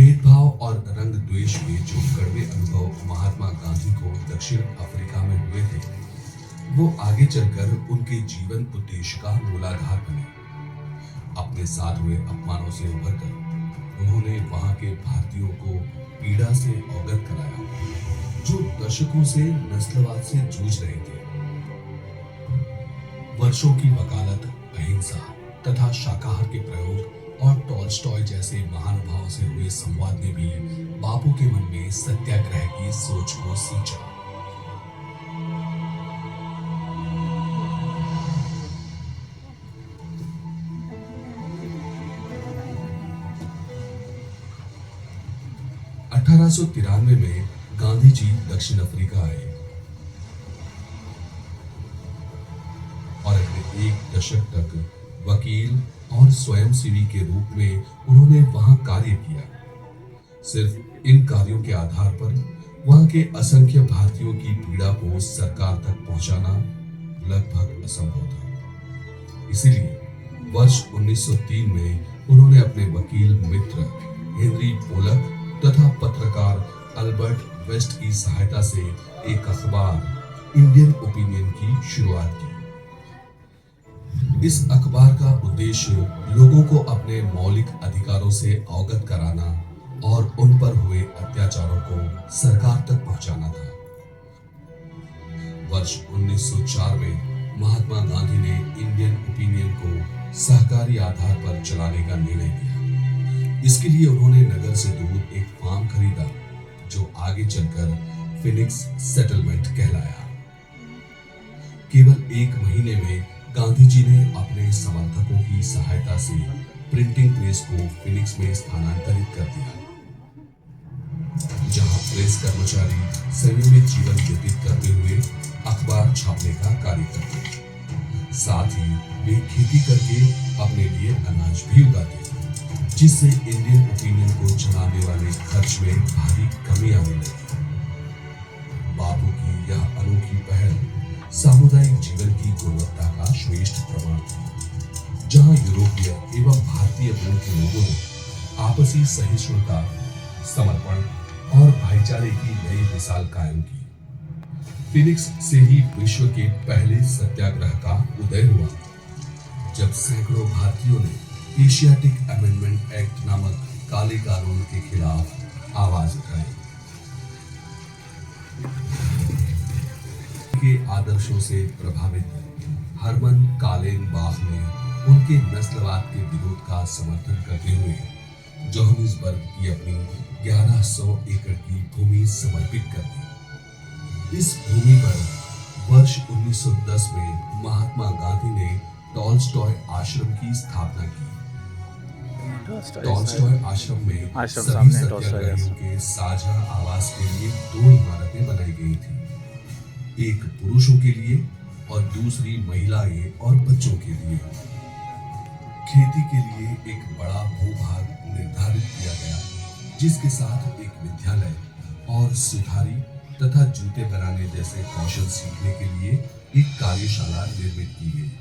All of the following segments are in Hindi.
भेदभाव और रंग द्वेष के जो कड़वे अनुभव महात्मा गांधी को दक्षिण अफ्रीका में हुए थे, वो आगे चलकर उनके जीवन उद्देश्य का मूलाधार बने। अपने साथ हुए अपमानों से उभरकर उन्होंने वहां के भारतीयों को पीड़ा से अवगत कराया, जो दशकों से नस्लवाद से जूझ रहे थे। वर्षों की वकालत, अहिंसा तथा शाकाहार के प्रयोग और टॉलस्टॉय जैसे महानुभावों से हुए संवाद ने भी बापू के मन में सत्याग्रह की सोच को सींचा। अठारह में गांधी जी दक्षिण अफ्रीका आए और अगले एक दशक तक वकील और स्वयंसेवी के रूप में उन्होंने वहां कार्य किया। सिर्फ इन कार्यों के आधार पर वहां के असंख्य भारतीयों की पीड़ा को सरकार तक पहुंचाना लगभग असंभव था। इसीलिए वर्ष 1903 में उन्होंने अपने वकील मित्र हेनरी पोलक तथा पत्रकार अल्बर्ट वेस्ट की सहायता से एक अखबार इंडियन ओपिनियन की शुरुआत की। इस अखबार का उद्देश्य लोगों को अपने मौलिक अधिकारों से अवगत कराना और उन पर हुए अत्याचारों को सरकार तक पहुंचाना था। वर्ष 1904 में महात्मा गांधी ने इंडियन ओपिनियन को सहकारी आधार पर चलाने का निर्णय लिया। इसके लिए उन्होंने नगर से दूर एक फार्म खरीदा, जो आगे चलकर फिनिक्स सेटलमेंट कहलाया। केवल एक महीने में गांधी जी ने अपने समर्थकों की सहायता से प्रिंटिंग प्रेस को फिनिक्स में स्थानांतरित कर दिया, जहां प्रेस कर्मचारी संयमित जीवन व्यतीत करते हुए अखबार छापने का कार्य करते। साथ ही वे खेती करके अपने लिए अनाज भी उगाते, जिससे इंडियन ओपिनियन को चलाने वाले खर्च में भारी कमी आने लगी। बापू की यह अनोखी पहल सामुदायिक जीवन की गुणवत्ता का श्रेष्ठ प्रमाण था, जहां यूरोपीय एवं भारतीय मूल के लोगों ने आपसी सहिष्णुता, समर्पण और भाईचारे की नई मिसाल कायम की। फिनिक्स से ही विश्व के पहले सत्याग्रह का उदय हुआ, जब सैकड़ों भारतीयों ने एशियाटिक अमेंडमेंट एक्ट नामक काले कानून के खिलाफ आवाज उठाई। के आदर्शों से प्रभावित हरमन कालेनबाख ने उनके नस्लवाद के विरोध का समर्थन करते हुए जोहानिसबर्ग की अपनी 1100 एकड़ की भूमि समर्पित कर दी। इस भूमि पर वर्ष 1910 में महात्मा गांधी ने टॉलस्टॉय आश्रम की स्थापना की। टॉलस्टॉय आश्रम में सभी सत्याग्रहियों के साझा आवास के लिए 2 इमारतें बनाई गई थी, एक पुरुषों के लिए और दूसरी महिलाएं और बच्चों के लिए। खेती के लिए एक बड़ा भूभाग निर्धारित किया गया, जिसके साथ एक विद्यालय और सुधारी तथा जूते बनाने जैसे कौशल सीखने के लिए एक कार्यशाला निर्मित की गई।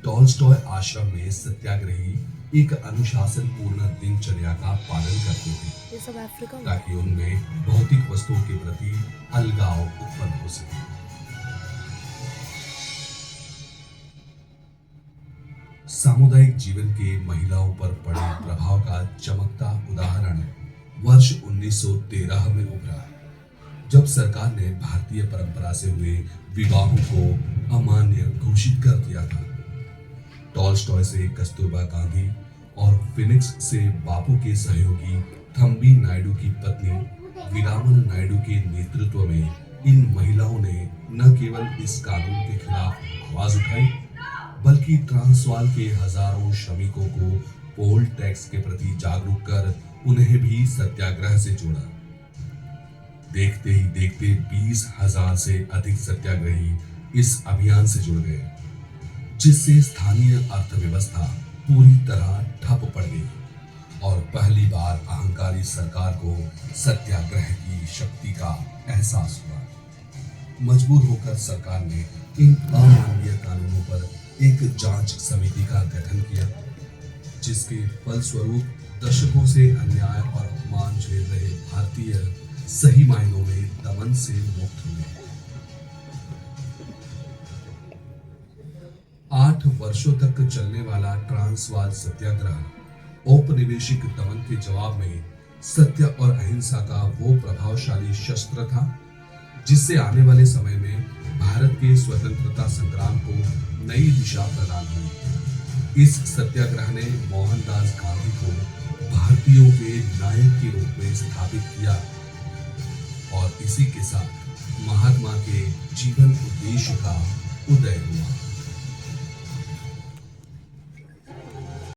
टॉलस्टॉय आश्रम में सत्याग्रही एक अनुशासन पूर्ण दिनचर्या का पालन करते थे, ताकि उनमें भौतिक वस्तुओं के प्रति अलगाव उत्पन्न हो सके। सामुदायिक जीवन के महिलाओं पर पड़े प्रभाव का चमकता उदाहरण वर्ष 1913 में उभरा, जब सरकार ने भारतीय परंपरा से हुए विवाहों को अमान्य घोषित कर दिया था। टॉलस्टॉय से कस्तूरबा गांधी और फिनिक्स से बापू के सहयोगी थम्बी नायडू की पत्नी वीरामन नायडू के नेतृत्व में इन महिलाओं ने न केवल इस कानून के खिलाफ आवाज उठाई, बल्कि ट्रांसवाल के हजारों श्रमिकों को पोल टैक्स के प्रति जागरूक कर उन्हें भी सत्याग्रह से जोड़ा। देखते ही देखते 20,000 से अधिक सत्याग्रही इस अभियान से जुड़ गए, जिससे स्थानीय अर्थव्यवस्था पूरी तरह ठप पड़ गई और पहली बार अहंकारी सरकार को सत्याग्रह की शक्ति का एहसास हुआ। मजबूर होकर सरकार ने इन अमानवीय कानूनों पर एक जांच समिति का गठन किया, जिसके फलस्वरूप दशकों से अन्याय और अपमान झेल रहे भारतीय सही मायनों में दमन से मुक्त हुए हैं। 8 वर्षों तक चलने वाला ट्रांसवाल सत्याग्रह औपनिवेशिक दमन के जवाब में सत्य और अहिंसा का वो प्रभावशाली शस्त्र था जिससे आने वाले समय में भारत के स्वतंत्रता संग्राम को नई दिशा प्रदान हुई। इस सत्याग्रह ने मोहनदास गांधी को भारतीयों के नायक के रूप में स्थापित किया और इसी के साथ महात्मा के जीवन उद्देश्य का उदय हुआ।